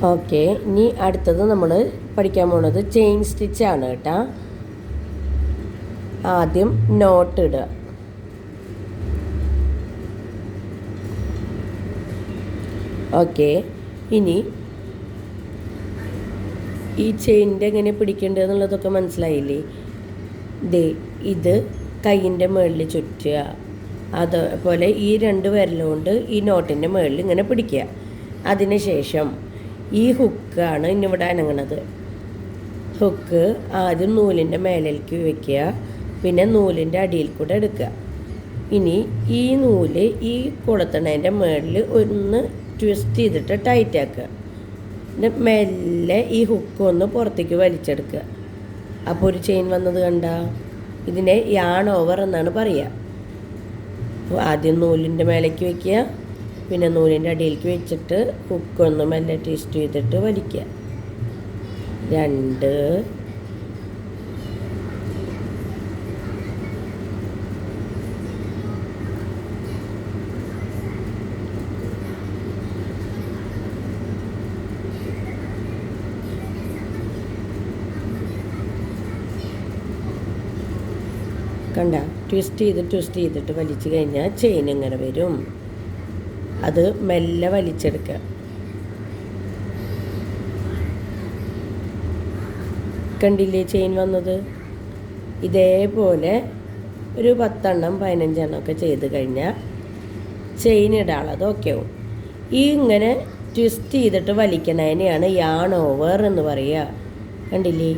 Okay, ഇനി അടുത്തത് നമ്മൾ പഠിക്കാൻ പോണത് ചെയിൻ സ്റ്റിച്ചാണ് കേട്ടോ. ആദ്യം നോട്ട് ഇടുക. ഓക്കെ, ഇനി ഈ ചെയിനിൻ്റെ എങ്ങനെ പിടിക്കേണ്ടത് എന്നുള്ളതൊക്കെ മനസ്സിലായില്ലേ? ഇത് കൈയിൻ്റെ മുകളിൽ ചുറ്റുക, അതുപോലെ ഈ 2 വിരലുകൊണ്ട് ഈ നോട്ടിൻ്റെ മുകളിൽ ഇങ്ങനെ പിടിക്കുക. അതിനുശേഷം ഈ ഹുക്കാണ് ഇന്നിവിടെ അനങ്ങണത്. ഹുക്ക് ആദ്യം നൂലിൻ്റെ മേലേക്ക് വയ്ക്കുക, പിന്നെ നൂലിൻ്റെ അടിയിൽ കൂടെ എടുക്കുക. ഇനി ഈ നൂല് ഈ കൊളുത്തണേൻ്റെ മുകളിൽ ഒന്ന് ട്വിസ്റ്റ് ചെയ്തിട്ട് ടൈറ്റ് ആക്കുക. എന്നിട്ട് മെല്ലെ ഈ ഹുക്ക് ഒന്ന് പുറത്തേക്ക് വലിച്ചെടുക്കുക. അപ്പോൾ ഒരു ചെയിൻ വന്നത് കണ്ട. ഇതിനെ യാൺ ഓവർ എന്നാണ് പറയുക. അപ്പോൾ ആദ്യം നൂലിൻ്റെ മേലേക്ക് വയ്ക്കുക, പിന്നെ നൂലിൻ്റെ അടിയിലേക്ക് വെച്ചിട്ട് ഹുക്കൊന്ന് മെല്ലെ ട്വിസ്റ്റ് ചെയ്തിട്ട് വലിക്കുക. 2 കണ്ട, ട്വിസ്റ്റ് ചെയ്തിട്ട് വലിച്ചു കഴിഞ്ഞാൽ ചെയിൻ ഇങ്ങനെ വരും. അത് മെല്ലെ വലിച്ചെടുക്കുക. കണ്ടില്ലേ ചെയിൻ വന്നത്? ഇതേപോലെ ഒരു 10 15 ഒക്കെ ചെയ്ത് കഴിഞ്ഞാൽ ചെയിൻ ഇടാനുള്ളത് ഓക്കെ ആവും. ഈ ഇങ്ങനെ ട്വിസ്റ്റ് ചെയ്തിട്ട് വലിക്കണതിനെയാണ് യാൺ ഓവർ എന്ന് പറയുക. കണ്ടില്ലേ?